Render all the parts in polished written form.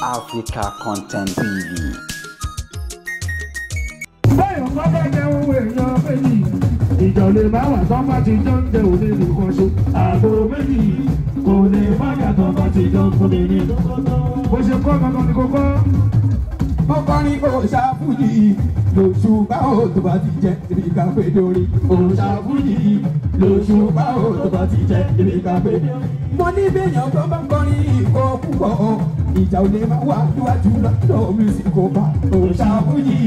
Africa Content TV. Báyọ̀ pápá jẹun èèyàn méjì, ìjọ̀lẹ̀ bá wà sọ́pá ti jọ ń jẹ òní nìkan ṣe. Àgbo méjì kò lè má yàtọ̀ bá ti jọ ń fún mi ní. Bó ṣe kọ́ gangan ni kókó. Ó kọrin òòṣà fújì lóṣù báwo tó bá ti jẹ ibi káfé dórí. Òòṣà fújì lóṣù báwo tó bá ti jẹ ibi káfé dórí. Mo ní bẹ́yàn tó bá kọrin ìkọ́ púpọ̀ ìjà ò lè máa wà níwájú lọ́dọ̀ music kò bá. Òòṣà fújì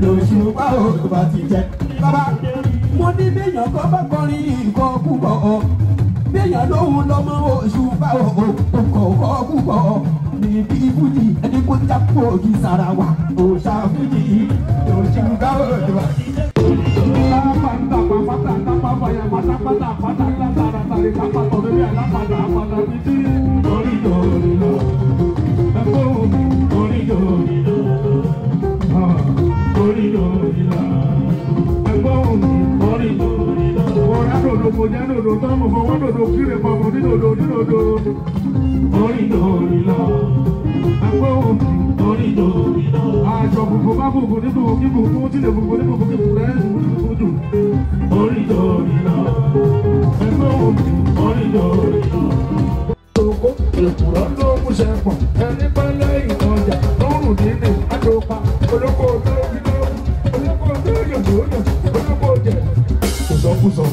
lóṣù báwo tó bá ti jẹ. Bàbá mo ní bẹ́yàn tó bá kọrin ìkọ́ púpọ̀ bẹ́yàn lóhùn lọ́mọ oṣù báwo tó kọ̀ púpọ̀. Níbi fújì ẹni kó jápò kí sára wa. Òòṣà fújì lóṣù báwo tó bá ti jẹ. Aṣọ gbogbo bá gbogbo nínú kíkù fún tílé gbogbo nínú kíkù rẹ̀ fúdù. Orí lórí lọ, ẹgbẹ́ òbí orí lórí lọ. Òkú èkùrọ́ ló mú ṣe pọ̀, ẹni pẹ́ lẹ́yìn ọjà lọ́rùn nílé àjọpá. Olóko tó yíná, olóko tó yọ̀dọ̀ yọ̀, olóko jẹ̀. Ìsọkúsọ.